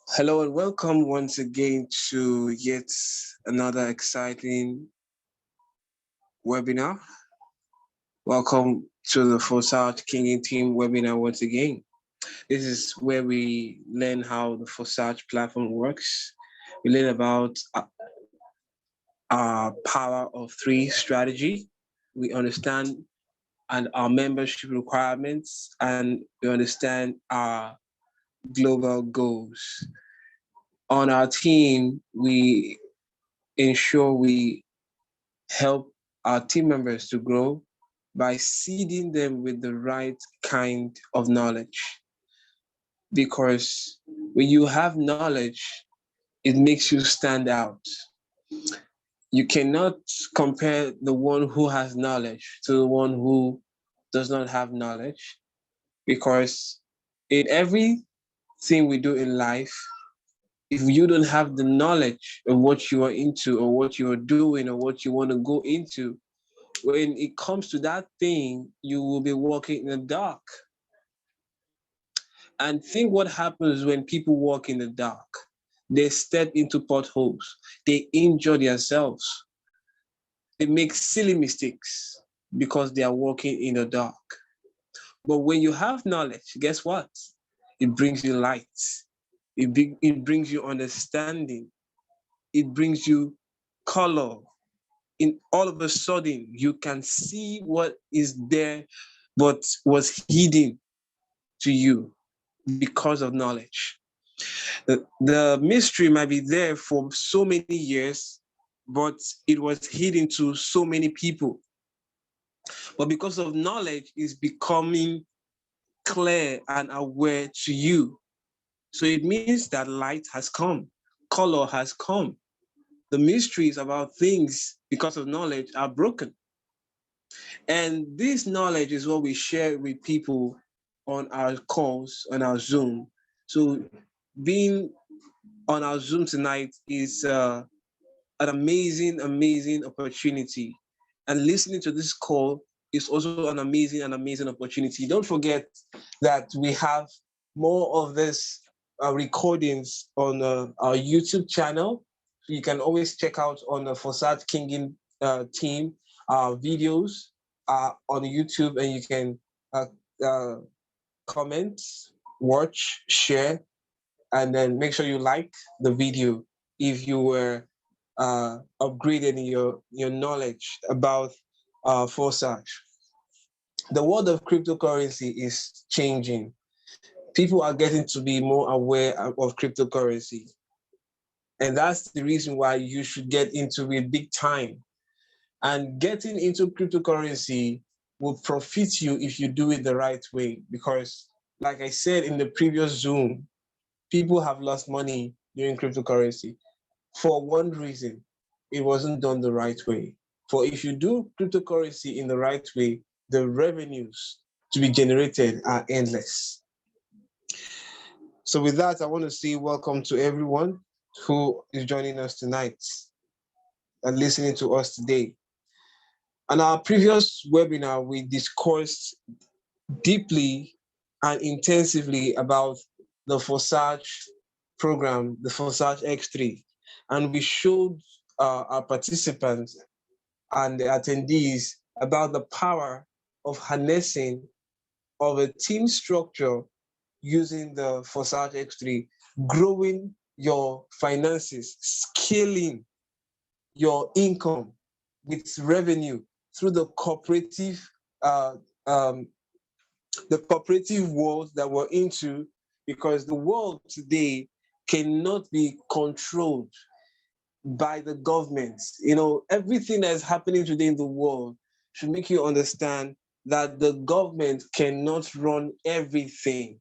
Hello and welcome once again to yet another exciting webinar. Welcome to the Forsage Kinging Team webinar once again. This is where we learn how the Forsage platform works. We learn about our power of three strategy. We understand and our membership requirements, and we understand our global goals. On our team, we ensure we help our team members to grow by seeding them with the right kind of knowledge. Because when you have knowledge, it makes you stand out. You cannot compare the one who has knowledge to the one who does not have knowledge, because in everything we do in life, if you don't have the knowledge of what you are into or what you are doing or what you want to go into, when it comes to that thing, you will be walking in the dark. And think what happens when people walk in the dark. They step into potholes. They injure themselves. They make silly mistakes because they are walking in the dark. But when you have knowledge, guess what? It brings you light. It brings you understanding. It brings you color. In all of a sudden, you can see what is there but was hidden to you because of knowledge. The mystery might be there for so many years, but it was hidden to so many people. But because of knowledge, it's becoming clear and aware to you. So it means that light has come, color has come. The mysteries about things because of knowledge are broken. And this knowledge is what we share with people on our calls, on our Zoom. So being on our Zoom tonight is an amazing opportunity. And listening to this call is also an amazing opportunity. Don't forget that we have more of this recordings on our YouTube channel. So you can always check out on the Forsage Kinging Team videos on YouTube, and you can uh, comment, watch, share, and then make sure you like the video if you were upgraded in your knowledge about Forsage. The world of cryptocurrency is changing. People are getting to be more aware of cryptocurrency. And that's the reason why you should get into it big time. And getting into cryptocurrency will profit you if you do it the right way. Because, like I said in the previous Zoom, people have lost money during cryptocurrency for one reason: it wasn't done the right way. For if you do cryptocurrency in the right way, the revenues to be generated are endless. So with that, I want to say welcome to everyone who is joining us tonight and listening to us today. On our previous webinar, we discussed deeply and intensively about the Forsage program, the Forsage X3, and we showed our participants and the attendees about the power of harnessing of a team structure using the Forsage X3, growing your finances, scaling your income with revenue through uh, um, the cooperative world that we're into, because the world today cannot be controlled by the government. You know, everything that is happening today in the world should make you understand that the government cannot run everything.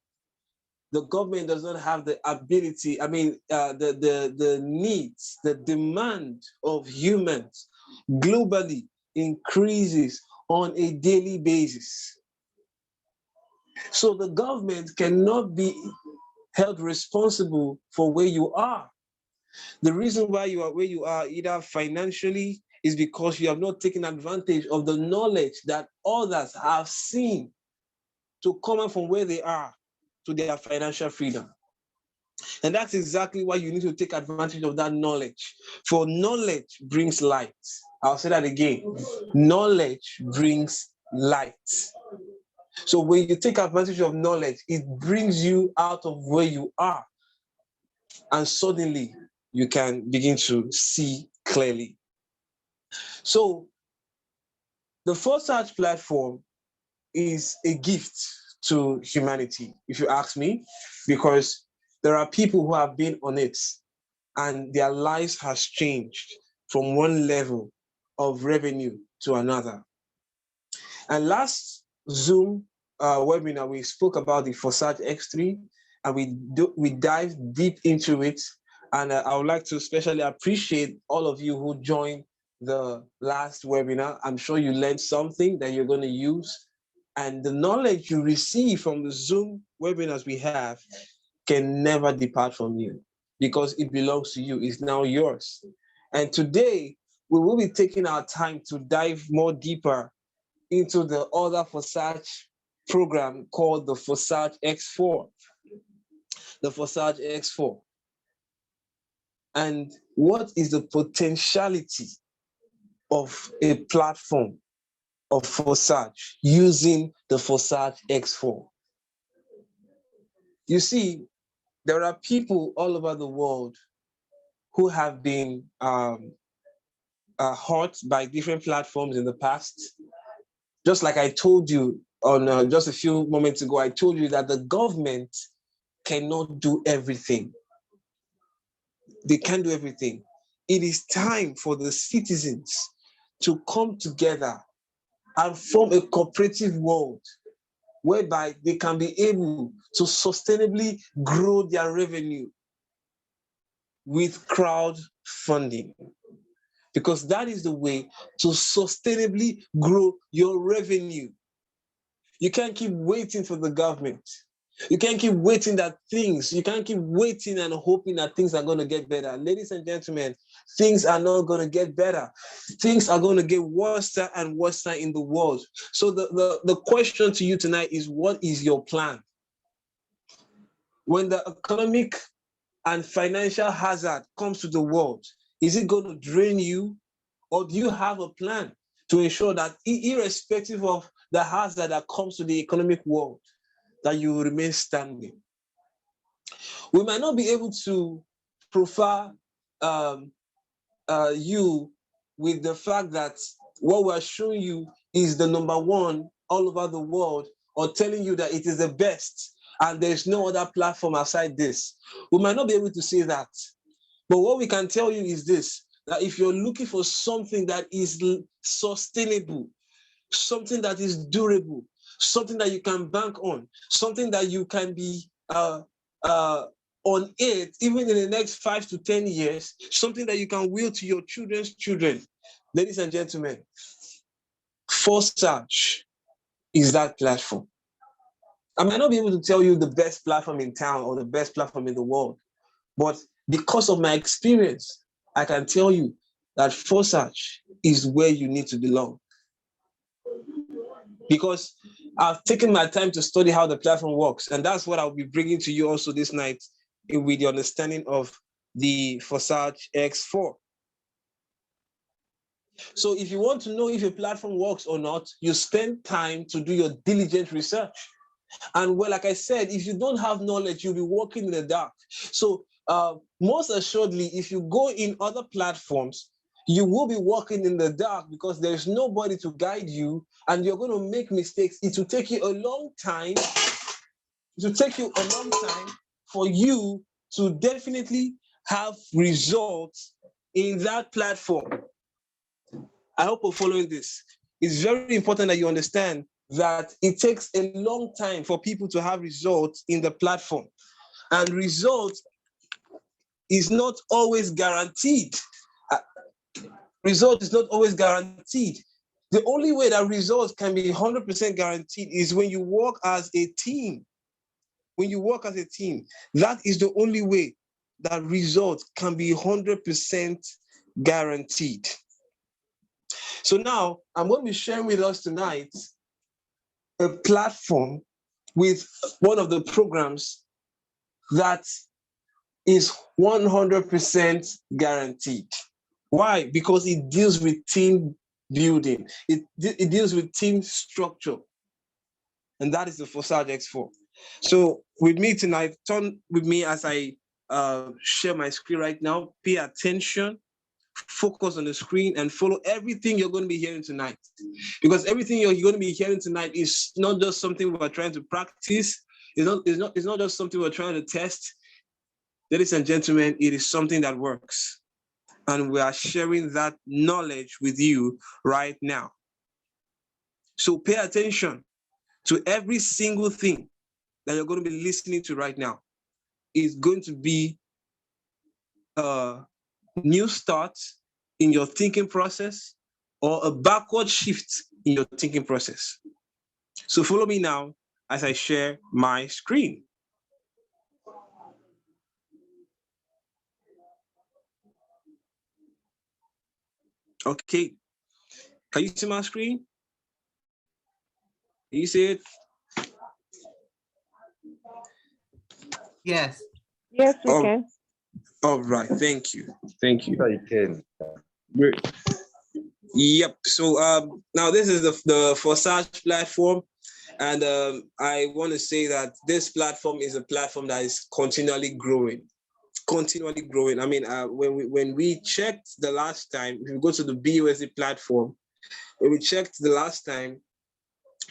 The government does not have the ability, the needs, the demand of humans globally increases on a daily basis. So the government cannot be held responsible for where you are. The reason why you are where you are, either financially, is because you have not taken advantage of the knowledge that others have seen to come from where they are to their financial freedom. And that's exactly why you need to take advantage of that knowledge. For knowledge brings light. I'll say that again. Knowledge brings light. So when you take advantage of knowledge, it brings you out of where you are. And suddenly you can begin to see clearly. So the Forsage platform is a gift to humanity, if you ask me, because there are people who have been on it and their lives has changed from one level of revenue to another. And last Zoom webinar, we spoke about the FORSAGE X4, and we dived deep into it. And I would like to especially appreciate all of you who joined the last webinar. I'm sure you learned something that you're going to use. And the knowledge you receive from the Zoom webinars we have can never depart from you because it belongs to you. It's now yours. And today, we will be taking our time to dive more deeper into the other FORSAGE program called the FORSAGE X4. The FORSAGE X4. And what is the potentiality of a platform of FORSAGE using the FORSAGE X4? You see, there are people all over the world who have been hurt by different platforms in the past. Just like I told you on just a few moments ago, I told you that the government cannot do everything. They can't do everything. It is time for the citizens to come together and form a cooperative world whereby they can be able to sustainably grow their revenue with crowdfunding. Because that is the way to sustainably grow your revenue. You can't keep waiting for the government. You can't keep waiting you can't keep waiting and hoping that things are going to get better. Ladies and gentlemen, things are not going to get better. Things are going to get worse and worse in the world. So the question to you tonight is, what is your plan? When the economic and financial hazard comes to the world, is it going to drain you? Or do you have a plan to ensure that irrespective of the hazard that comes to the economic world, that you will remain standing? We might not be able to profile you with the fact that what we're showing you is the number one all over the world, or telling you that it is the best and there's no other platform aside this. We might not be able to say that. But what we can tell you is this, that if you're looking for something that is sustainable, something that is durable, something that you can bank on, something that you can be on it even in the next 5 to 10 years, something that you can will to your children's children, ladies and gentlemen, FORSAGE is that platform. I might not be able to tell you the best platform in town or the best platform in the world, but because of my experience, I can tell you that FORSAGE is where you need to belong. Because I've taken my time to study how the platform works, and that's what I'll be bringing to you also this night with the understanding of the FORSAGE X4. So if you want to know if a platform works or not, you spend time to do your diligent research. And well, like I said, if you don't have knowledge, you'll be walking in the dark. So most assuredly, if you go in other platforms, you will be walking in the dark because there's nobody to guide you and you're going to make mistakes. It will take you a long time. It will take you a long time for you to definitely have results in that platform. I hope you're following this. It's very important that you understand that it takes a long time for people to have results in the platform. And results is not always guaranteed. Result is not always guaranteed. The only way that results can be 100% guaranteed is when you work as a team. When you work as a team, that is the only way that results can be 100% guaranteed. So now I'm going to be sharing with us tonight a platform with one of the programs that is 100% guaranteed. Why? Because it deals with team building. It deals with team structure. And that is the FORSAGE X4. So with me tonight, turn with me as I share my screen right now. Pay attention, focus on the screen, and follow everything you're going to be hearing tonight. Because everything you're going to be hearing tonight is not just something we're trying to practice. It's not just something we're trying to test. Ladies and gentlemen, it is something that works. And we are sharing that knowledge with you right now. So pay attention to every single thing that you're going to be listening to right now. It's going to be a new start in your thinking process or a backward shift in your thinking process. So follow me now as I share my screen. Okay, can you see my screen? Can you see it? Yes. Yes, we can. All right, thank you. Thank you. You can. Great. Yep. So now this is the Forsage platform, and I want to say that this platform is a platform that is continually growing. Continually growing. I mean, when we checked the last time, if you go to the BUSD platform, when we checked the last time,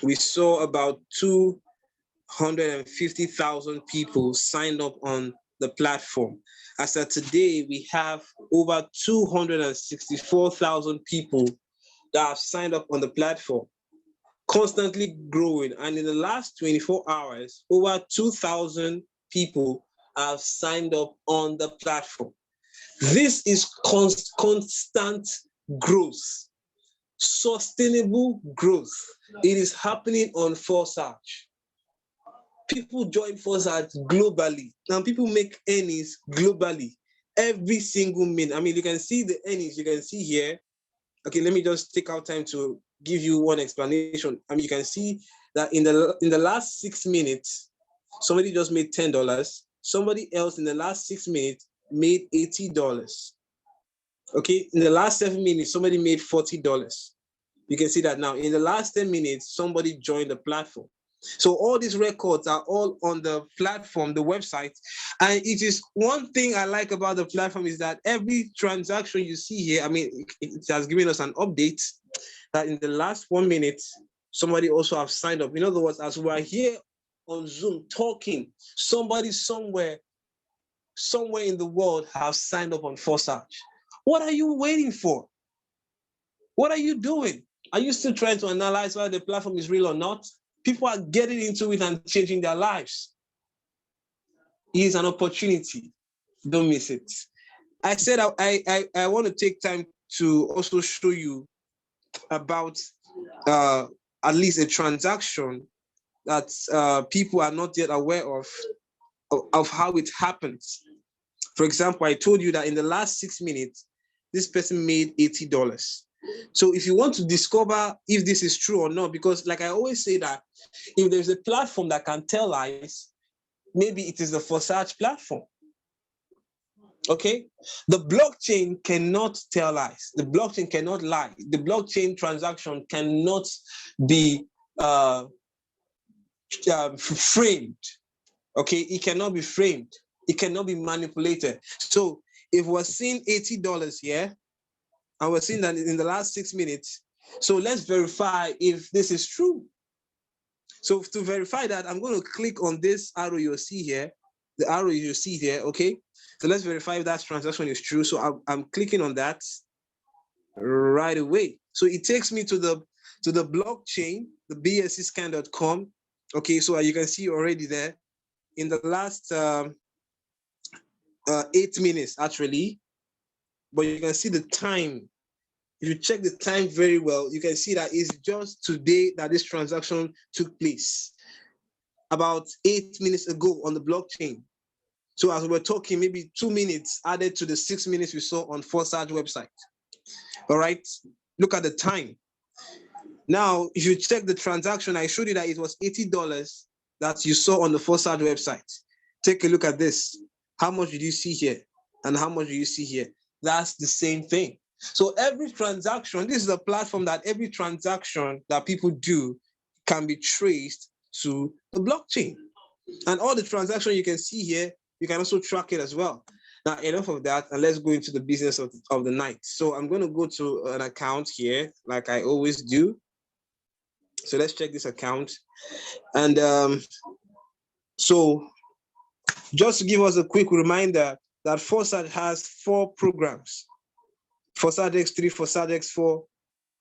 we saw about 250,000 people signed up on the platform. As of today, we have over 264,000 people that have signed up on the platform, constantly growing. And in the last 24 hours, over 2,000 people have signed up on the platform. This is constant growth, sustainable growth. It is happening on Forsage. People join Forsage globally, and people make earnings globally every single minute. I mean, you can see the earnings, you can see here. Okay, let me just take out time to give you one explanation. I mean, you can see that in the last 6 minutes, somebody just made $10. Somebody else in the last 6 minutes made $80. Okay, in the last 7 minutes, somebody made $40. You can see that now. In the last 10 minutes, somebody joined the platform. So all these records are all on the platform, the website. And it is one thing I like about the platform is that every transaction you see here, I mean, it has given us an update that in the last 1 minute, somebody also have signed up. In other words, as we are here on Zoom talking, somebody somewhere in the world have signed up on Forsage. What are you waiting for? What are you doing? Are you still trying to analyze whether the platform is real or not? People are getting into it and changing their lives. It is an opportunity. Don't miss it. I said I want to take time to also show you about at least a transaction that people are not yet aware of how it happens. For example, I told you that in the last 6 minutes, this person made $80. So if you want to discover if this is true or not, because like I always say that if there's a platform that can tell lies, maybe it is the Forsage platform. Okay? The blockchain cannot tell lies. The blockchain cannot lie. The blockchain transaction cannot be framed. Okay? It cannot be framed. It cannot be manipulated. So if we're seeing $80 here, and we're seeing that in the last 6 minutes, so let's verify if this is true. So to verify that, I'm going to click on this arrow you'll see here, the arrow you see here, okay? So let's verify if that transaction is true. So I'm clicking on that right away. So it takes me to the blockchain, the bscscan.com. Okay, so you can see already there in the last 8 minutes actually, but you can see the time. If you check the time very well, you can see that it's just today that this transaction took place, about 8 minutes ago on the blockchain. So as we're talking, maybe 2 minutes added to the 6 minutes we saw on Forsage website. All right, look at the time. Now, if you check the transaction, I showed you that it was $80 that you saw on the Forsage website. Take a look at this. How much did you see here? And how much do you see here? That's the same thing. So every transaction, this is a platform that every transaction that people do can be traced to the blockchain. And all the transactions you can see here, you can also track it as well. Now, enough of that, and let's go into the business of the night. So I'm going to go to an account here, like I always do. So let's check this account. And so just to give us a quick reminder that Forsage has 4 programs: Forsage X3, Forsage X4,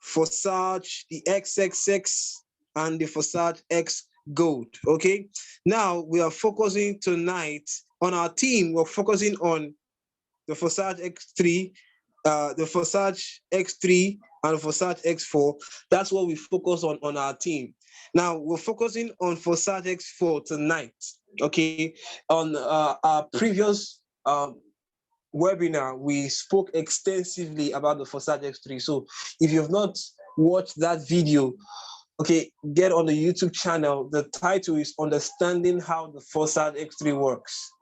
Forsage the XXX, and the Forsage X Gold. Okay. Now we are focusing tonight on our team. We're focusing on the Forsage X3, the Forsage X3, and the Forsage X4. That's what we focus on our team. Now we're focusing on Forsage X4 tonight. Okay. On our previous webinar, we spoke extensively about the Forsage X3. So if you've not watched that video, okay, get on the YouTube channel. The title is Understanding How the Forsage X3 Works.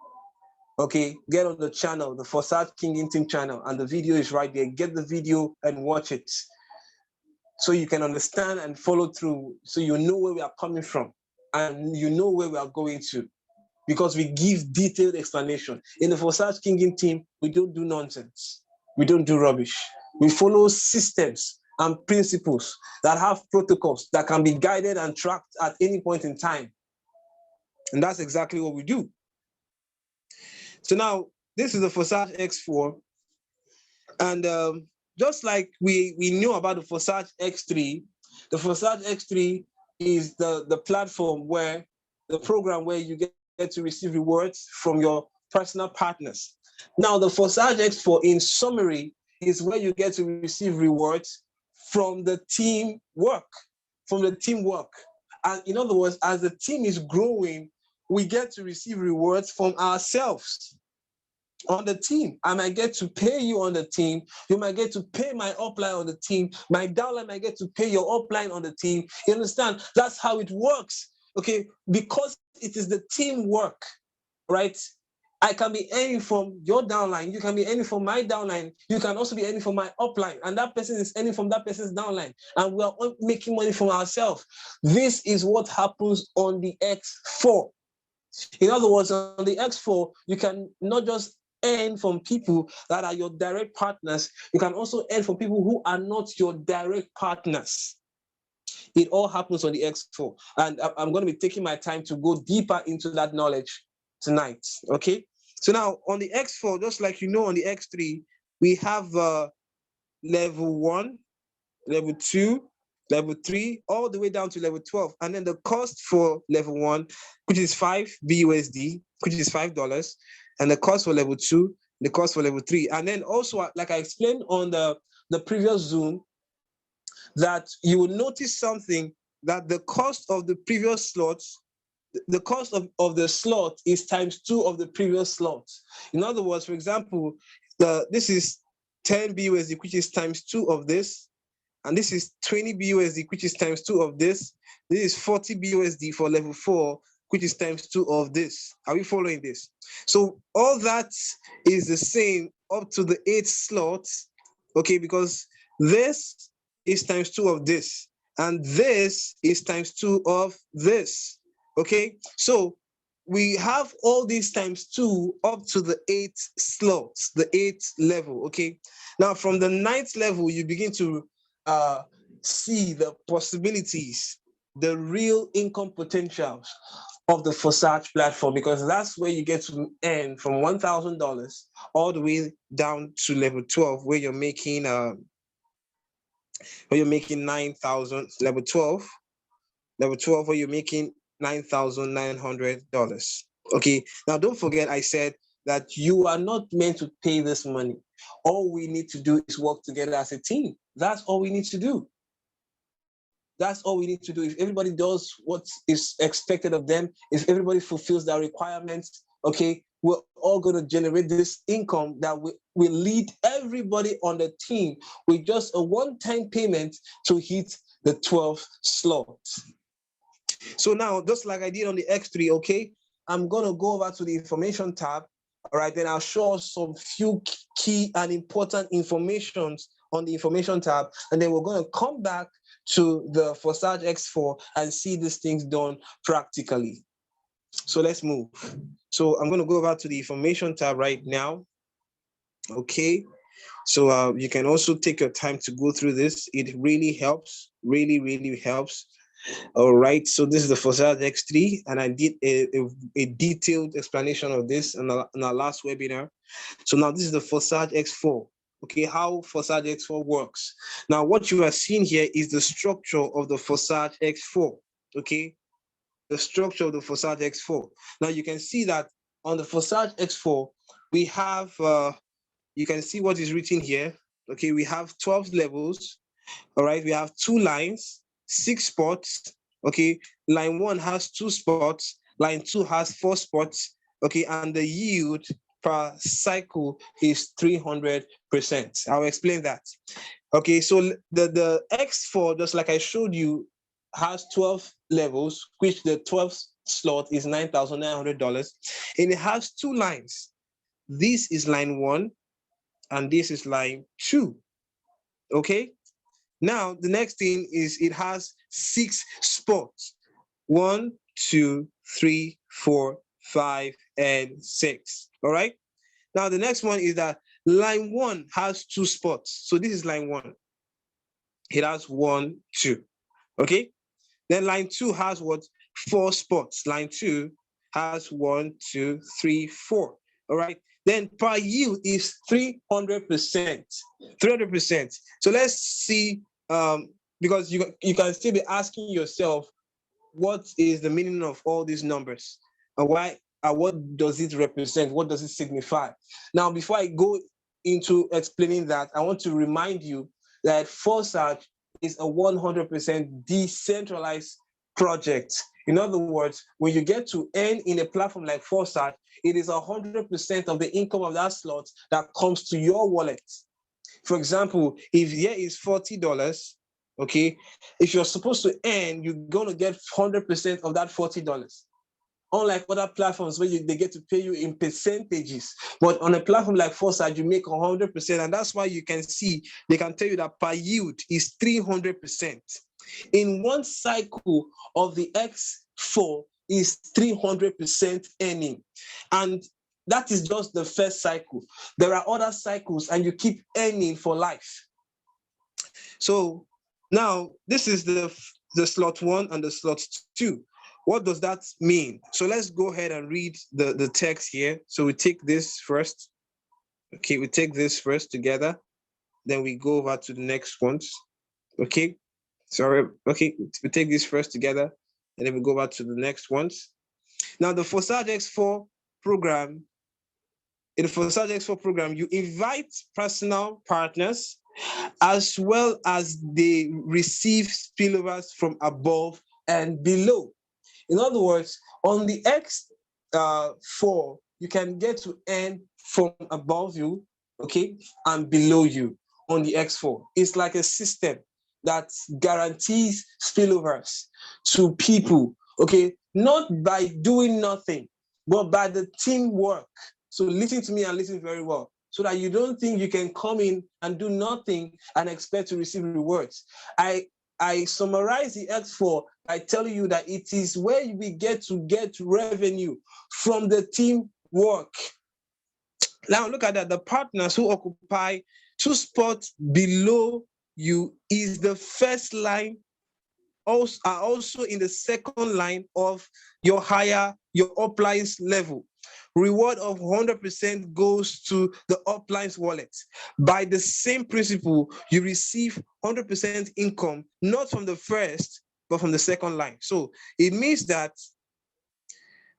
Okay, get on the channel, the Forsage Kinging Team channel, and the video is right there. Get the video and watch it so you can understand and follow through, so you know where we are coming from and you know where we are going to, because we give detailed explanation. In the Forsage Kinging Team, we don't do nonsense. We don't do rubbish. We follow systems and principles that have protocols that can be guided and tracked at any point in time. And that's exactly what we do. So now, this is the Forsage X4. And just like we knew about the Forsage X3, the Forsage X3 is the platform where, the program where you get to receive rewards from your personal partners. Now, the Forsage X4, in summary, is where you get to receive rewards from the team work, And in other words, as the team is growing, we get to receive rewards from ourselves on the team. I might get to pay you on the team. You might get to pay my upline on the team. My downline might get to pay your upline on the team. You understand? That's how it works. Okay, because it is the teamwork, right? I can be earning from your downline. You can be earning from my downline. You can also be earning from my upline. And that person is earning from that person's downline. And we are all making money from ourselves. This is what happens on the X4. In other words, on the X4, you can not just earn from people that are your direct partners, you can also earn from people who are not your direct partners. It all happens on the X4. And I'm going to be taking my time to go deeper into that knowledge tonight. Okay. So now on the X4, just like you know, on the X3, we have level 1, level 2, level 3, all the way down to level 12. And then the cost for level 1, which is 5 BUSD, which is $5, and the cost for level 2, the cost for level 3. And then also, like I explained on the previous Zoom, that you will notice something, that the cost of the previous slots, the cost of the slot is ×2 of the previous slot. In other words, for example, this is 10 BUSD, which is ×2 of this. And this is 20 BUSD, which is ×2 of this. This is 40 BUSD for level 4, which is ×2 of this. Are we following this? So all that is the same up to the 8th slot, okay, because this is ×2 of this, and this is ×2 of this, okay? So we have all these ×2 up to the 8th slot, the 8th level, okay? Now from the 9th level, you begin to see the possibilities, the real income potentials of the Forsage platform, because that's where you get to earn from $1,000 all the way down to level 12, where you're making 9,000. Level 12, where you're making $9,900. Okay. Now don't forget, I said that you are not meant to pay this money. All we need to do is work together as a team. That's all we need to do. That's all we need to do. If everybody does what is expected of them, if everybody fulfills their requirements, okay, we're all going to generate this income that will lead everybody on the team with just a one-time payment to hit the 12th slot. So now, just like I did on the X3, okay, I'm going to go over to the information tab. All right, then I'll show us some few key and important informations on the information tab, and then we're going to come back to the FORSAGE X4 and see these things done practically. So let's move. So I'm going to go over to the information tab right now. Okay, so you can also take your time to go through this. It really helps, really helps. All right, so this is the FORSAGE X3, and I did a detailed explanation of this in our last webinar. So now this is the FORSAGE X4. Okay, how FORSAGE X4 works. Now what you are seeing here is the structure of the FORSAGE X4. Okay, the structure of the FORSAGE X4. Now you can see that on the FORSAGE X4, we have, you can see what is written here. Okay, we have 12 levels. All right, we have 2 lines, 6 spots. Okay, line 1 has 2 spots, line 2 has 4 spots. Okay, and the yield per cycle is 300%. I'll explain that. Okay, so the X4, just like I showed you, has 12 levels, which the 12th slot is $9,900, and it has 2 lines. This is line 1, and this is line 2. Okay. Now, the next thing is it has 6 spots. 1, 2, 3, 4, 5, and 6. All right. Now, the next one is that line 1 has 2 spots. So this is line 1. It has 1, 2. Okay. Then line 2 has what? 4 spots. Line 2 has 1, 2, 3, 4. All right. Then per yield is 300%. 300%. So let's see, because you can still be asking yourself, what is the meaning of all these numbers? And why? What does it represent? What does it signify? Now, before I go into explaining that, I want to remind you that Forsage is a 100% decentralized project. In other words, when you get to earn in a platform like Forsage, it is 100% of the income of that slot that comes to your wallet. For example, if here is $40, okay, if you're supposed to earn, you're going to get 100% of that $40. Unlike other platforms where they get to pay you in percentages. But on a platform like Forsage, you make 100%. And that's why you can see, they can tell you that per yield is 300%. In one cycle of the X4 is 300% earning. And that is just the first cycle. There are other cycles, and you keep earning for life. So now this is the slot 1 and the slot 2. What does that mean? So let's go ahead and read the text here. So we take this first. Okay, we take this first together. Then we go over to the next ones. Okay, sorry. Okay, we take this first together, and then we go over to the next ones. Now, the FORSAGE X4 program, in the FORSAGE X4 program, you invite personal partners as well as they receive spillovers from above and below. In other words, on the X4, you can get to earn from above you, okay, and below you on the X4. It's like a system that guarantees spillovers to people, okay, not by doing nothing, but by the teamwork. So listen to me and listen very well, so that you don't think you can come in and do nothing and expect to receive rewards. I summarize the X4 by telling you that it is where we get to get revenue from the teamwork. Now look at that. The partners who occupy 2 spots below you is the first line, are also in the second line of your uplines level. Reward of 100% goes to the uplines wallet. By the same principle, you receive 100% income, not from the first, but from the second line. So it means that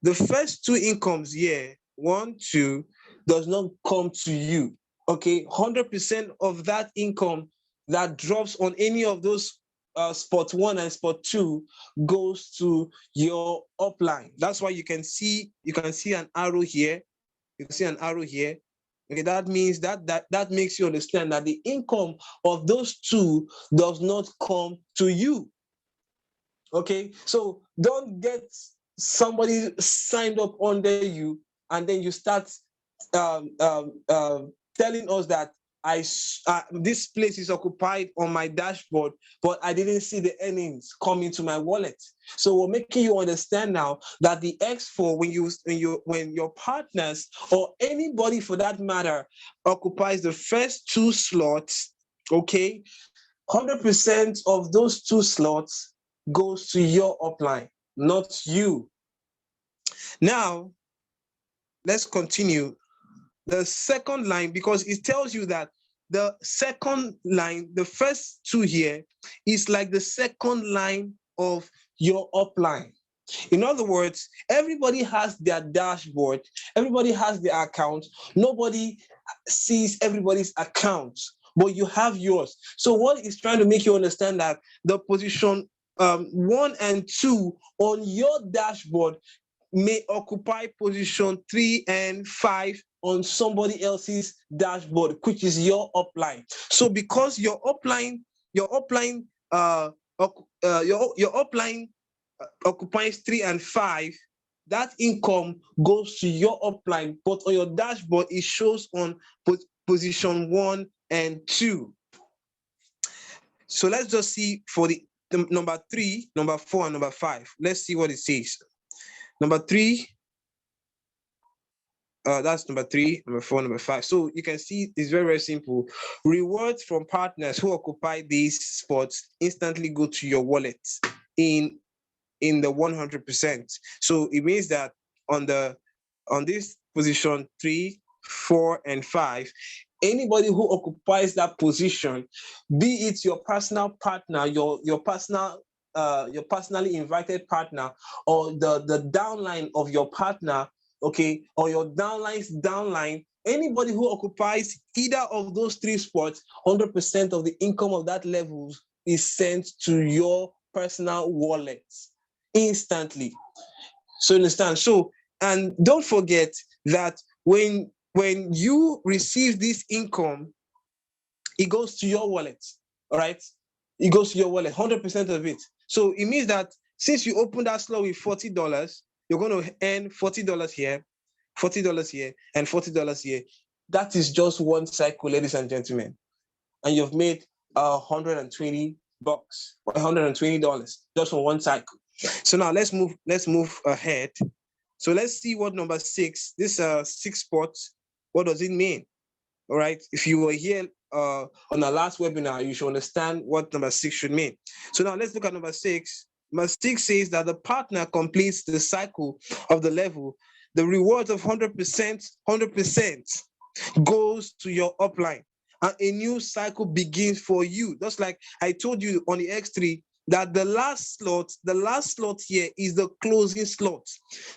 the first 2 incomes here, 1, 2, does not come to you. Okay, 100% of that income that drops on any of those spot 1 and spot 2 goes to your upline. That's why you can see an arrow here. You can see an arrow here. Okay, that means that makes you understand that the income of those 2 does not come to you. Okay, so don't get somebody signed up under you and then you start telling us that this place is occupied on my dashboard, but I didn't see the earnings come into my wallet. So we're making you understand now that the X4, when your partners or anybody for that matter occupies the first two slots, okay, 100% of those two slots goes to your upline, not you. Now, let's continue. The second line, because it tells you that the second line, the first two here, is like the second line of your upline. In other words, everybody has their dashboard, everybody has their account, nobody sees everybody's account, but you have yours. So what is trying to make you understand that the position 1 and 2 on your dashboard may occupy position 3 and 5 on somebody else's dashboard, which is your upline. So because your upline occupies 3 and 5, that income goes to your upline, but on your dashboard it shows on position 1 and 2. So let's just see for the number 3, number 4, and number 5. Let's see what it says. Number 3, that's number 3, number 4, number 5. So you can see it's very, very simple. Rewards from partners who occupy these spots instantly go to your wallet in the 100%. So it means that on this position 3, 4, and 5, anybody who occupies that position, be it your personal partner, your personally invited partner, or the downline of your partner, okay, or your downline's downline, anybody who occupies either of those 3 spots, 100% of the income of that level is sent to your personal wallet instantly. So understand. So, and don't forget that when you receive this income, it goes to your wallet. All right, it goes to your wallet, 100% of it. So it means that since you open that slot with $40, you're going to earn $40 here, $40 here, and $40 here. That is just one cycle, ladies and gentlemen, and you've made $120, $120 just for one cycle. So now let's move ahead. So let's see what number 6, this 6 spots, what does it mean? All right, if you were here on our last webinar, you should understand what number 6 should mean. So now let's look at number 6. Number 6 says that the partner completes the cycle of the level. The reward of 100% goes to your upline, and a new cycle begins for you. Just like I told you on the X3, that the last slot here is the closing slot.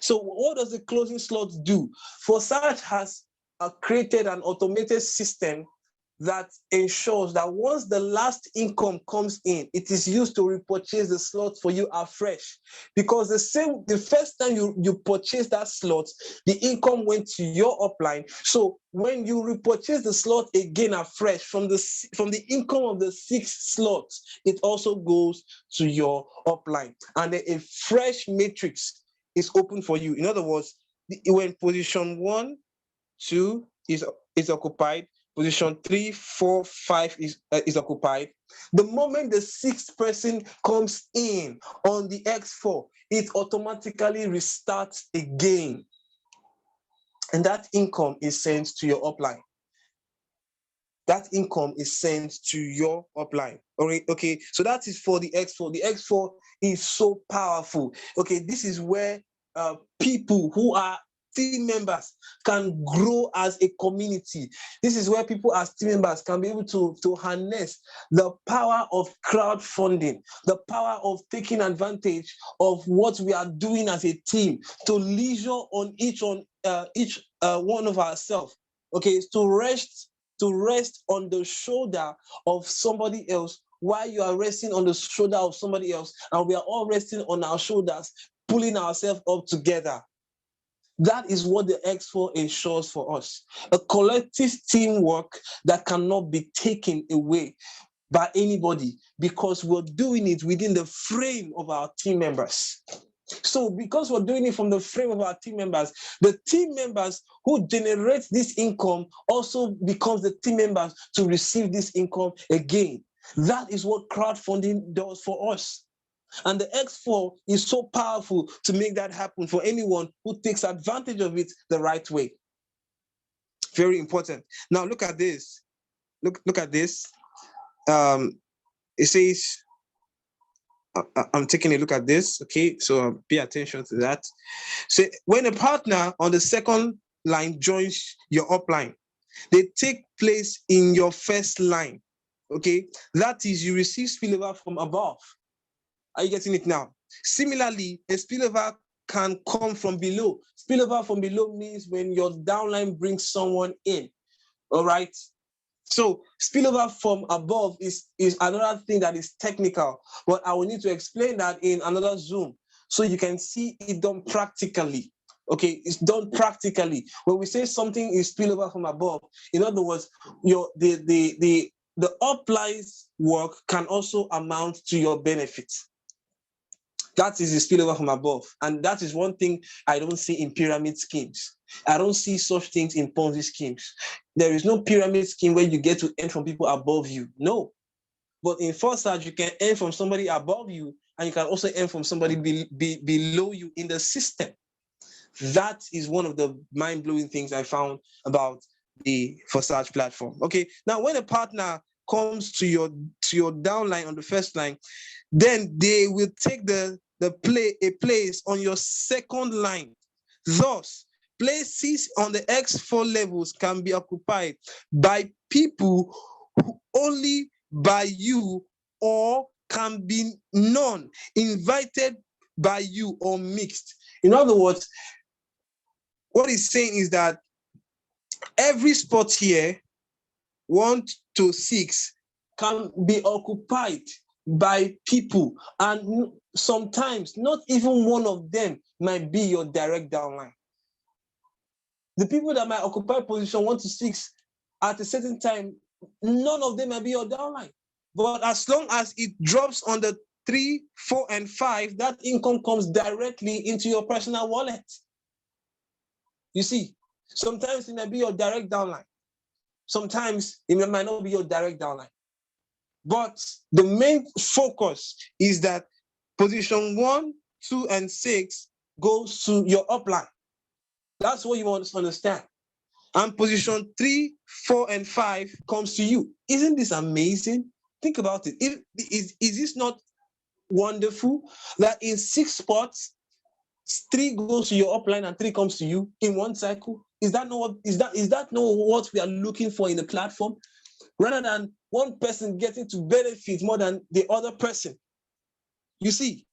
So what does the closing slot do? Forsage has created an automated system that ensures that once the last income comes in, it is used to repurchase the slot for you afresh. Because the first time you purchase that slot, the income went to your upline. So when you repurchase the slot again afresh from the income of the 6th slot, it also goes to your upline, and a fresh matrix is open for you. In other words, when position 1, 2 is occupied, position 3, 4, 5 is occupied. The moment the 6th person comes in on the X4, it automatically restarts again, and that income is sent to your upline. That income is sent to your upline. Okay, so that is for the X4. The X4 is so powerful. Okay, this is where people who are team members can grow as a community. This is where people as team members can be able to harness the power of crowdfunding, the power of taking advantage of what we are doing as a team, to leisure on each one of ourselves. Okay, to rest on the shoulder of somebody else, while you are resting on the shoulder of somebody else, and we are all resting on our shoulders, pulling ourselves up together. That is what the X4 ensures for us. A collective teamwork that cannot be taken away by anybody, because we're doing it within the frame of our team members. So because we're doing it from the frame of our team members, the team members who generate this income also becomes the team members to receive this income again. That is what crowdfunding does for us. And the X4 is so powerful to make that happen for anyone who takes advantage of it the right way. Very important. Now look at this. Look at this. It says, I'm taking a look at this. Okay, so pay attention to that. So when a partner on the second line joins your upline, they take place in your first line. Okay, that is, you receive spillover from above. Are you getting it now? Similarly, a spillover can come from below. Spillover from below means when your downline brings someone in. All right. So spillover from above is another thing that is technical, but I will need to explain that in another Zoom so you can see it done practically. Okay, it's done practically. When we say something is spillover from above, in other words, the upline's work can also amount to your benefits. That is the spillover from above. And that is one thing I don't see in pyramid schemes. I don't see such things in Ponzi schemes. There is no pyramid scheme where you get to earn from people above you. No. But in Forsage, you can earn from somebody above you, and you can also earn from somebody below you in the system. That is one of the mind-blowing things I found about the Forsage platform. Okay, now when a partner comes to your downline on the first line, then they will take a place on your second line. Thus, places on the X4 levels can be occupied by people only by you, or can be none, invited by you, or mixed. In other words, what he's saying is that every spot here, 1 to 6, can be occupied by people, and sometimes not even one of them might be your direct downline. The people that might occupy position 1 to 6 at a certain time, none of them might be your downline. But as long as it drops on the 3, 4, and 5, that income comes directly into your personal wallet. You see, sometimes it might be your direct downline. Sometimes it might not be your direct downline. But the main focus is that position 1, 2, and 6 goes to your upline. That's what you want to understand. And position 3, 4, and 5 comes to you. Isn't this amazing? Think about it. Is this not wonderful that in 6 spots, 3 goes to your upline and 3 comes to you in one cycle? Is that not what we are looking for in the platform? Rather than one person getting to benefit more than the other person. You see,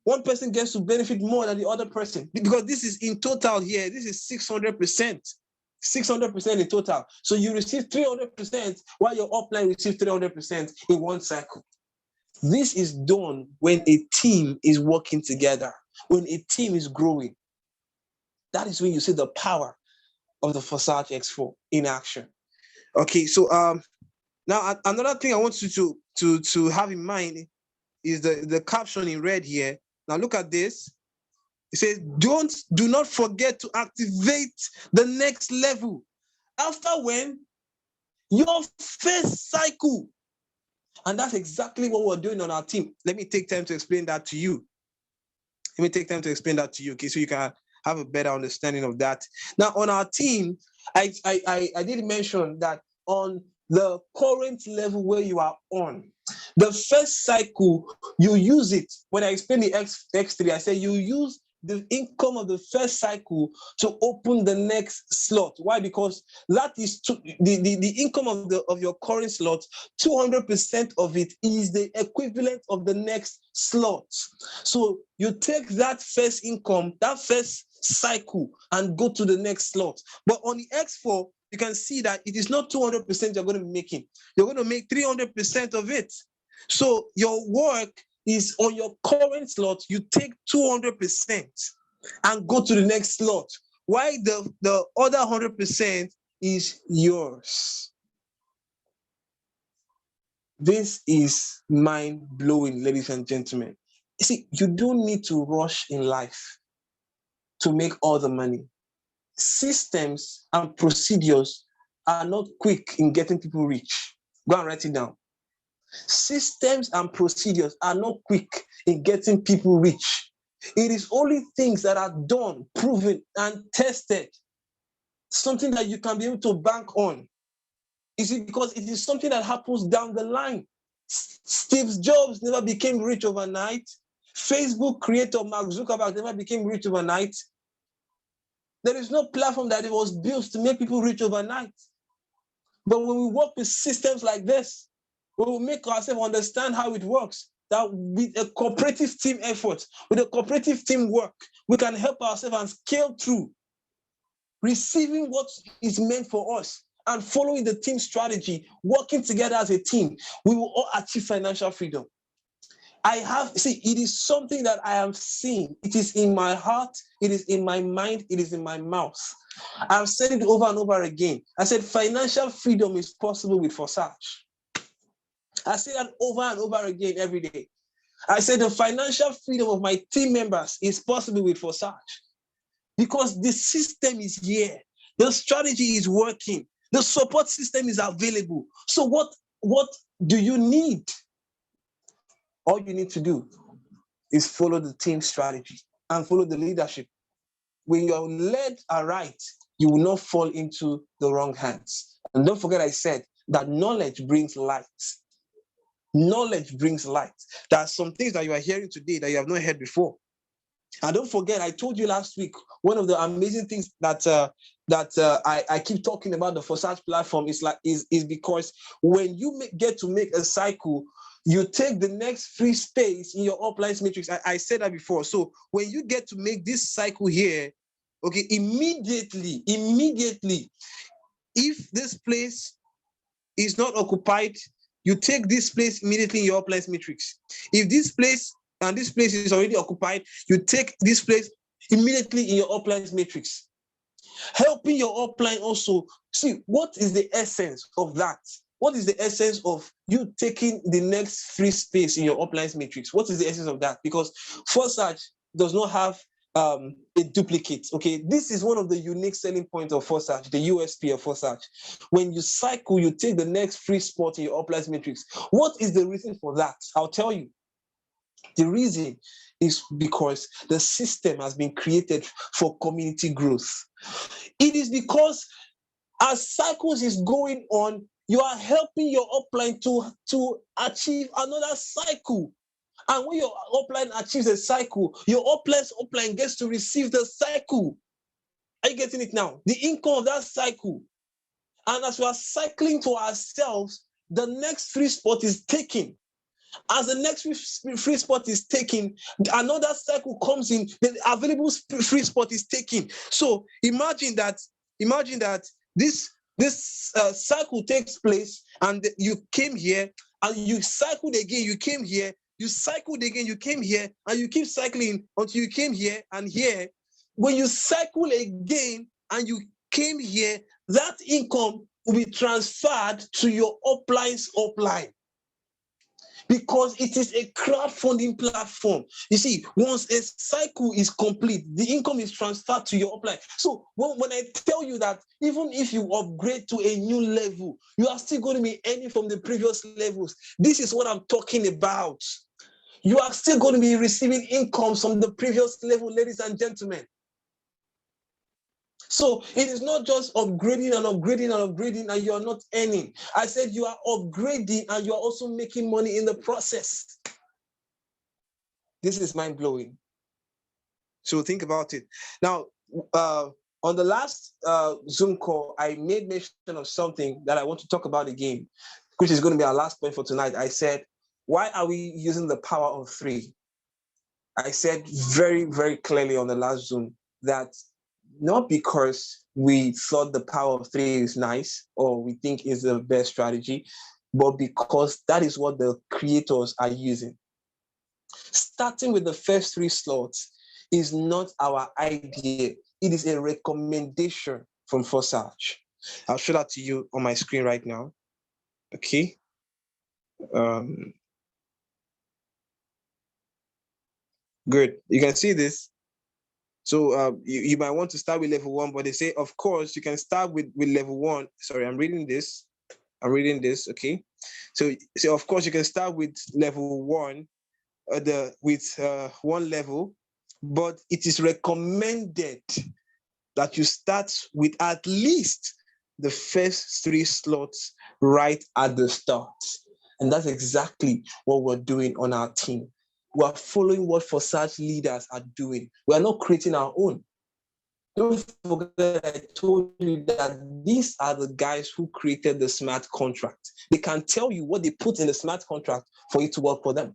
one person gets to benefit more than the other person, because this is in total here. This is 600%. 600% in total. So you receive 300% while your upline receives 300% in one cycle. This is done when a team is working together, when a team is growing. That is when you see the power of the FORSAGE X4 in action. Okay, so now another thing I want you to have in mind is the caption in red here. Now look at this. It says, do not forget to activate the next level. After when? Your first cycle. And that's exactly what we're doing on our team. Let me take time to explain that to you. Okay, so you can have a better understanding of that. Now, on our team, I did mention that on the current level where you are on, the first cycle, you use it. When I explain the X3, I say you use the income of the first cycle to open the next slot. Why? Because that is the income of your current slot. 200% of it is the equivalent of the next slot. So you take that first income, that first cycle, and go to the next slot. But on the X4, you can see that it is not 200% you're going to be making. You're going to make 300% of it. So your work is on your current slot, you take 200% and go to the next slot. Why the other 100% is yours. This is mind-blowing, ladies and gentlemen. You see, you don't need to rush in life to make all the money. Systems and procedures are not quick in getting people rich. Go and write it down. Systems and procedures are not quick in getting people rich. It is only things that are done, proven, and tested. Something that you can be able to bank on. Is it because it is something that happens down the line? Steve Jobs never became rich overnight. Facebook creator Mark Zuckerberg never became rich overnight. There is no platform that it was built to make people rich overnight. But when we work with systems like this, we will make ourselves understand how it works. That with a cooperative team effort, with a cooperative team work, we can help ourselves and scale through receiving what is meant for us and following the team strategy, working together as a team. We will all achieve financial freedom. It is something that I am seeing. It is in my heart, it is in my mind, it is in my mouth. I've said it over and over again. I said financial freedom is possible with Forsage. I say that over and over again every day. I said the financial freedom of my team members is possible with Forsage because the system is here. The strategy is working. The support system is available. So what do you need? All you need to do is follow the team strategy and follow the leadership. When you're led aright, you will not fall into the wrong hands. And don't forget I said that knowledge brings light. Knowledge brings light. There are some things that you are hearing today that you have not heard before. And don't forget, I told you last week, one of the amazing things that I keep talking about the Forsage platform is because when you get to make a cycle, you take the next free space in your uplines matrix. I said that before. So when you get to make this cycle here, okay, immediately, if this place is not occupied, you take this place immediately in your uplines matrix. If this place and this place is already occupied, you take this place immediately in your uplines matrix. Helping your upline also. See, what is the essence of that? What is the essence of you taking the next free space in your uplines matrix? What is the essence of that? Because Forsage does not have a duplicate. Okay, this is one of the unique selling points of Forsage, the USP of Forsage. When you cycle, you take the next free spot in your uplines matrix. What is the reason for that? I'll tell you. The reason is because the system has been created for community growth. It is because as cycles is going on, you are helping your upline to achieve another cycle. And when your upline achieves a cycle, your upline gets to receive the cycle. Are you getting it now? The income of that cycle. And as we are cycling to ourselves, the next free spot is taken. As the next free spot is taken, another cycle comes in, the available free spot is taken. So imagine that this cycle takes place and you came here and you cycled again, you came here, you cycled again, you came here, and you keep cycling until you came here and here. When you cycle again and you came here, that income will be transferred to your upline's upline. Because it is a crowdfunding platform. You see, once a cycle is complete, the income is transferred to your upline. So when I tell you that even if you upgrade to a new level, you are still going to be earning from the previous levels. This is what I'm talking about. You are still going to be receiving incomes from the previous level, ladies and gentlemen. So it is not just upgrading and you are not earning. I said you are upgrading and you are also making money in the process. This is mind-blowing. So think about it. Now, on the last Zoom call, I made mention of something that I want to talk about again, which is going to be our last point for tonight. I said, why are we using the power of 3? I said very, very clearly on the last Zoom that not because we thought the power of 3 is nice or we think is the best strategy, but because that is what the creators are using. Starting with the first 3 slots is not our idea. It is a recommendation from Forsage. I'll show that to you on my screen right now. Okay. Good. You can see this. So you might want to start with level 1, but they say, of course, you can start with level 1. Sorry, I'm reading this. Okay. So of course, you can start with level 1, one level, but it is recommended that you start with at least the first 3 slots right at the start. And that's exactly what we're doing on our team. We are following what Forsage leaders are doing. We are not creating our own. Don't forget, I told you that these are the guys who created the smart contract. They can tell you what they put in the smart contract for it to work for them.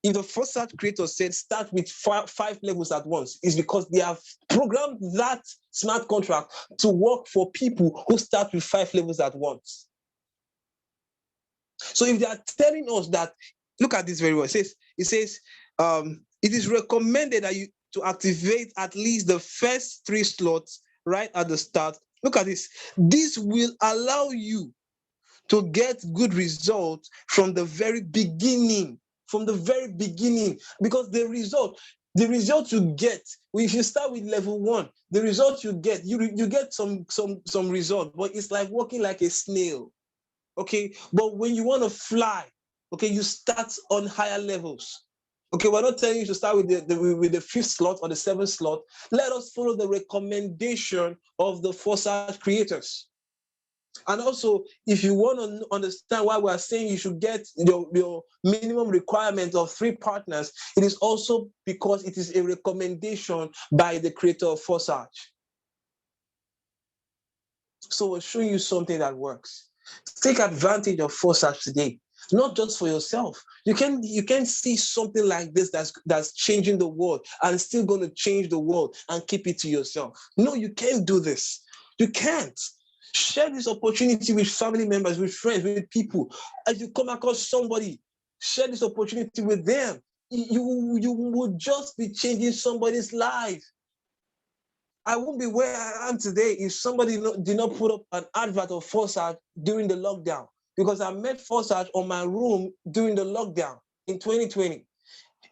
If the Forsage creator said start with 5 levels at once, it's because they have programmed that smart contract to work for people who start with 5 levels at once. So if they are telling us that, look at this very well. It says it is recommended that you to activate at least the first 3 slots right at the start. Look at this. This will allow you to get good results from the very beginning. Because the result you get, if you start with level 1, the result you get some result, but it's like walking like a snail. Okay, but when you want to fly, okay, you start on higher levels. Okay, we're not telling you to start with the 5th slot or the 7th slot. Let us follow the recommendation of the Forsage creators. And also, if you want to understand why we're saying you should get your minimum requirement of 3 partners, it is also because it is a recommendation by the creator of Forsage. So we're showing you something that works. Take advantage of Forsage today, not just for yourself. You can see something like this that's changing the world and still going to change the world and keep it to yourself. No, you can't do this. You can't. Share this opportunity with family members, with friends, with people. As you come across somebody, share this opportunity with them. You will just be changing somebody's life. I won't be where I am today if somebody did not put up an advert of Forsage during the lockdown, because I met Forsage on my room during the lockdown in 2020.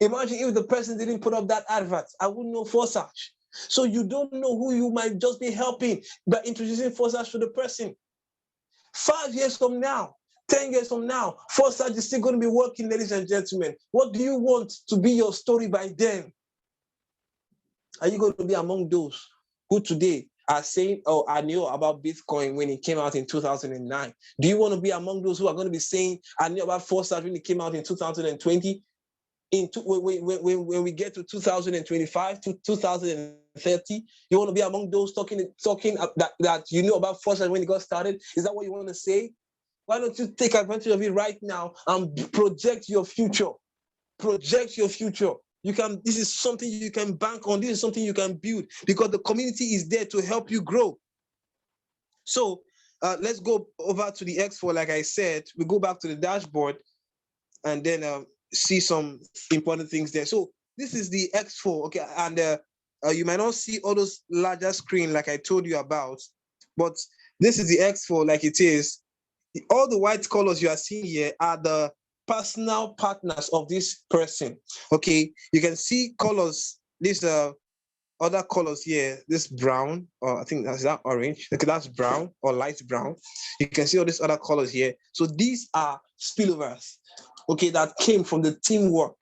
Imagine if the person didn't put up that advert, I wouldn't know Forsage. So you don't know who you might just be helping by introducing Forsage to the person. 5 years from now, 10 years from now, Forsage is still going to be working, ladies and gentlemen. What do you want to be your story by then? Are you going to be among those who today are saying, oh, I knew about Bitcoin when it came out in 2009? Do you want to be among those who are going to be saying, I knew about Forsage when it came out in 2020? When we get to 2025 to 2030, you want to be among those talking that you know about Forsage when it got started? Is that what you want to say? Why don't you take advantage of it right now and project your future? Project your future. This is something you can bank on. This is something you can build because the community is there to help you grow. So let's go over to the X4. Like I said, we go back to the dashboard and then see some important things there. So this is the X4, okay, and you might not see all those larger screen like I told you about, but this is the X4 like it is. All the white colors you are seeing here are the personal partners of this person. Okay, you can see colors, these other colors here, this brown, or I think that's that orange. Okay, that's brown or light brown. You can see all these other colors here. So these are spillovers, okay, that came from the teamwork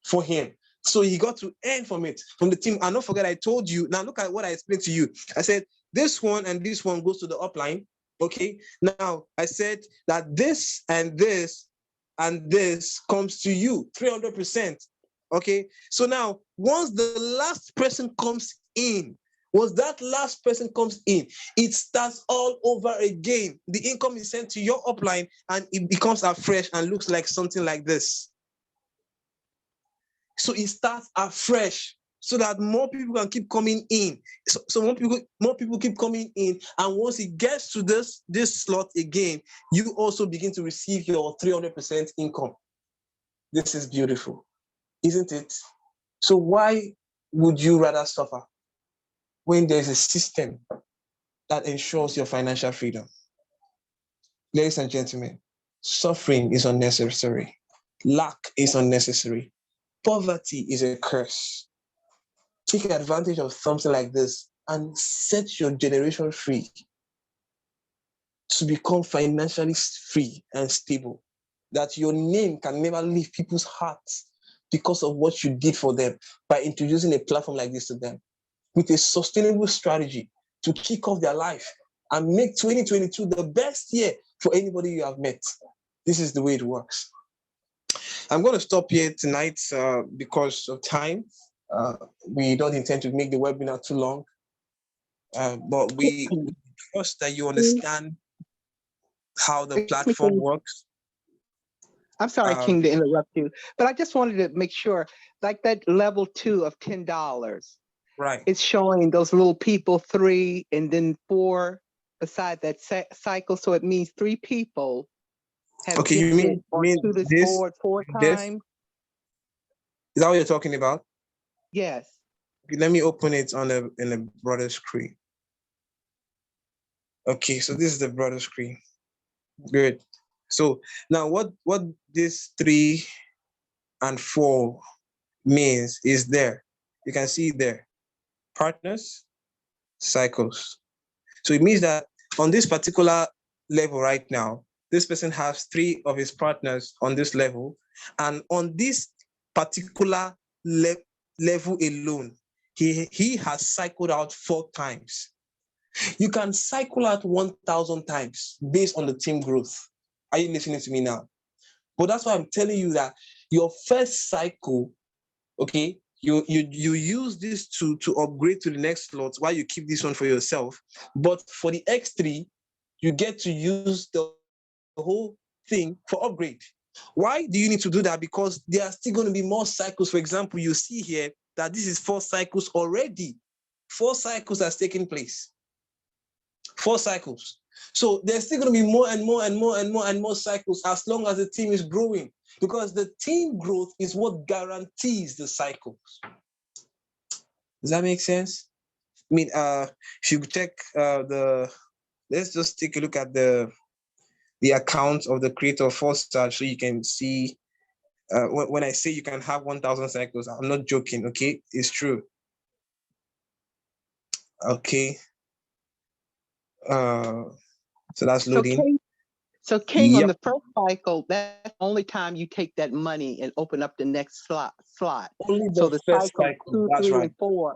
for him. So he got to earn from it, from the team. And don't forget, I told you, now look at what I explained to you. I said, this one and this one goes to the upline. Okay, now I said that this and this and this comes to you 300%. Okay, so now once the last person comes in, it starts all over again. The income is sent to your upline and it becomes afresh and looks like something like this. So it starts afresh so that more people can keep coming in. So more people keep coming in, and once it gets to this slot again, you also begin to receive your 300% income. This is beautiful, isn't it? So why would you rather suffer when there's a system that ensures your financial freedom? Ladies and gentlemen, suffering is unnecessary. Lack is unnecessary. Poverty is a curse. Take advantage of something like this and set your generation free to become financially free and stable. That your name can never leave people's hearts because of what you did for them by introducing a platform like this to them with a sustainable strategy to kick off their life and make 2022 the best year for anybody you have met. This is the way it works. I'm going to stop here tonight because of time. We don't intend to make the webinar too long, but we trust that you understand how the platform works. I'm sorry, King, to interrupt you, but I just wanted to make sure, like that level 2 of $10, right? It's showing those little people 3 and then 4 beside that cycle. So it means 3 people have okay, you mean to this board 4 times. Is that what you're talking about? Yes. Okay, let me open it on in a broader screen. Okay, so this is the broader screen. Good. So now what this 3 and 4 means is there. You can see there, partners, cycles. So it means that on this particular level right now, this person has 3 of his partners on this level. And on this particular level alone, he has cycled out 4 times. You can cycle out 1,000 times based on the team growth. Are you listening to me now? But that's why I'm telling you that your first cycle, okay, you use this to upgrade to the next slot while you keep this one for yourself. But for the X3, you get to use the whole thing for upgrade. Why do you need to do that? Because there are still going to be more cycles. For example, you see here that this is 4 cycles already. 4 cycles has taken place. 4 cycles. So there's still going to be more and more and more and more and more cycles as long as the team is growing, because the team growth is what guarantees the cycles. Does that make sense? I mean, if you check let's just take a look at the account of the creator of Forsage so you can see. When I say you can have 1,000 cycles, I'm not joking, okay? It's true. Okay. So that's loading. So King, on the first cycle, that's the only time you take that money and open up the next slot. Only the so the first cycle 2, that's 3, right. and 4.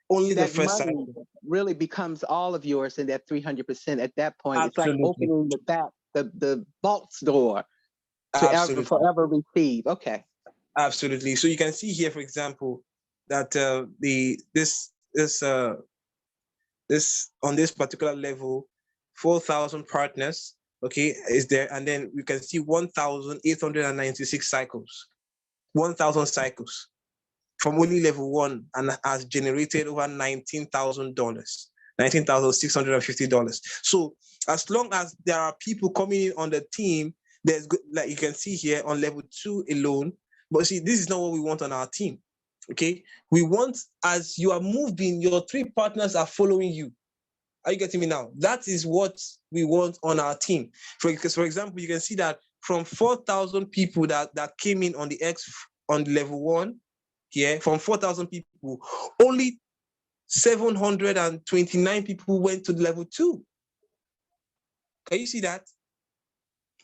Only the that first money cycle really becomes all of yours in that 300% at that point. Absolutely. It's like opening the vault's door to forever receive. Okay. Absolutely. So you can see here, for example, that this on this particular level, 4,000 partners, okay, is there, and then we can see 1,896 cycles, 1,000 cycles from only level 1, and has generated over $19,000, $19,650. So as long as there are people coming in on the team, there's good, like you can see here on level 2 alone. But see, this is not what we want on our team. Okay, we want, as you are moving, your 3 partners are following you. Are you getting me now? That is what we want on our team. Because, for example, you can see that from 4,000 people that came in on the level 1 here, from 4,000 people, only 729 people went to the level 2. Can you see that?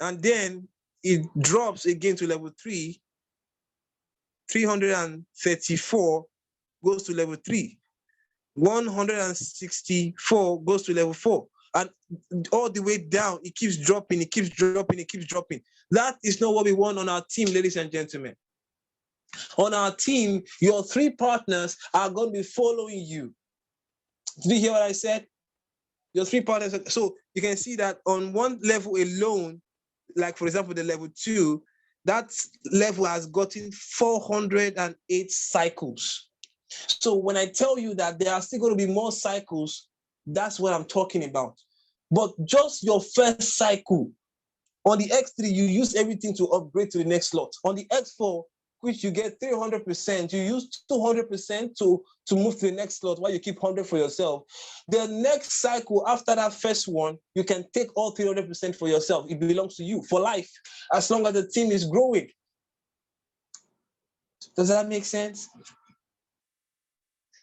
And then it drops again to level 3. 334 goes to level 3. 164 goes to level 4. And all the way down, it keeps dropping, it keeps dropping, it keeps dropping. That is not what we want on our team, ladies and gentlemen. On our team, your 3 partners are going to be following you. Did you hear what I said? Your 3 partners. So you can see that on one level alone, like for example, the level 2, that level has gotten 408 cycles. So when I tell you that there are still going to be more cycles, that's what I'm talking about. But just your first cycle, on the X3, you use everything to upgrade to the next slot. On the X4, which you get 300%, you use 200% to move to the next slot while you keep 100 for yourself. The next cycle after that first one, you can take all 300% for yourself. It belongs to you for life, as long as the team is growing. Does that make sense?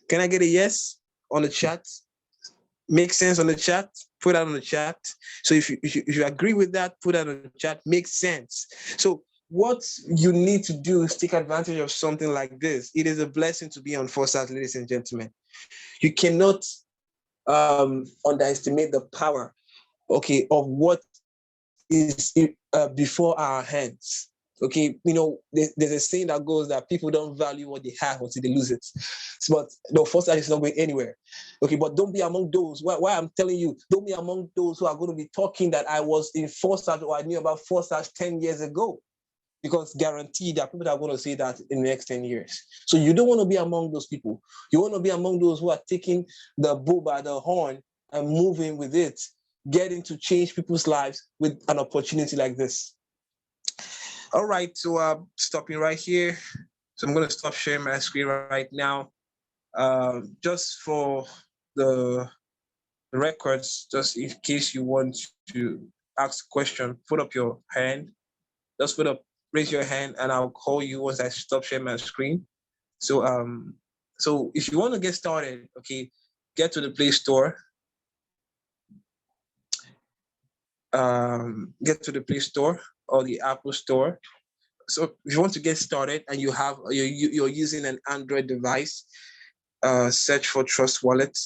Can I get a yes on the chat? Make sense on the chat? Put that on the chat. So if you agree with that, put that on the chat. Makes sense. So what you need to do is take advantage of something like this. It is a blessing to be on Forsage, ladies and gentlemen. You cannot underestimate the power, okay, of what is before our hands. Okay, you know, there's a saying that goes that people don't value what they have until they lose it. But the Forsage is not going anywhere. Okay, but don't be among those. Why I'm telling you, don't be among those who are going to be talking that I was in Forsage or I knew about Forsage 10 years ago. Because guaranteed that people are going to say that in the next 10 years. So you don't want to be among those people. You want to be among those who are taking the bull by the horn and moving with it, getting to change people's lives with an opportunity like this. All right, so stopping right here. So I'm going to stop sharing my screen right now. Just for the records, just in case you want to ask a question, put up your hand. Just raise your hand and I'll call you once I stop sharing my screen. So if you want to get started, okay, get to the Play Store. Get to the Play Store or the Apple Store. So if you want to get started and you're using an Android device, search for Trust Wallet.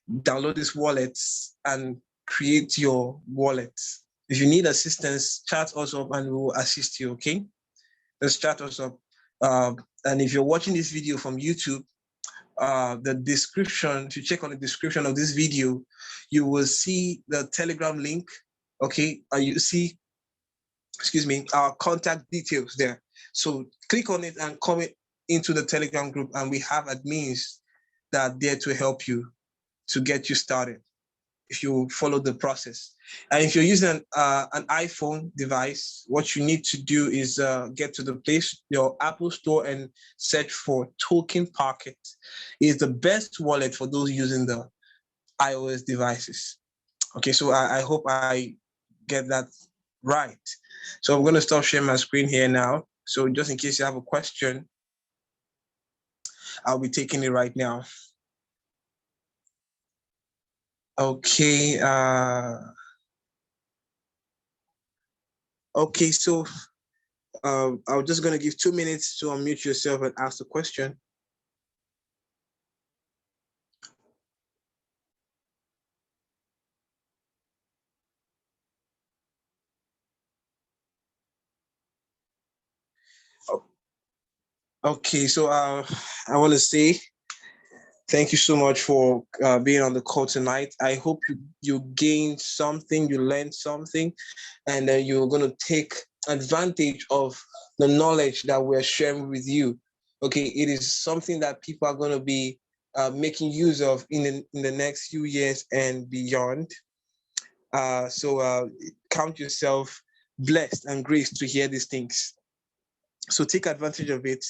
Download this wallet and create your wallet. If you need assistance, chat us up and we will assist you, okay? Just chat us up. And if you're watching this video from YouTube, the description, if you check on the description of this video, you will see the Telegram link, okay? You see, our contact details there. So click on it and come into the Telegram group and we have admins that are there to help you, to get you started if you follow the process. And if you're using an iPhone device, what you need to do is get to your Apple Store and search for Token Pocket. It's the best wallet for those using the iOS devices. Okay, so I hope I get that right. So I'm going to stop sharing my screen here now. So just in case you have a question, I'll be taking it right now. Okay. Okay, so I'm just going to give 2 minutes to unmute yourself and ask the question. Okay, so I want to say thank you so much for being on the call tonight. I hope you gained something, you learned something, and you're going to take advantage of the knowledge that we're sharing with you. Okay, it is something that people are going to be making use of in the next few years and beyond. So count yourself blessed and graced to hear these things. So take advantage of it,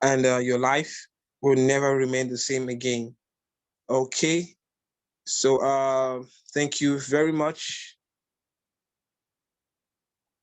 and your life will never remain the same again. Okay, so thank you very much.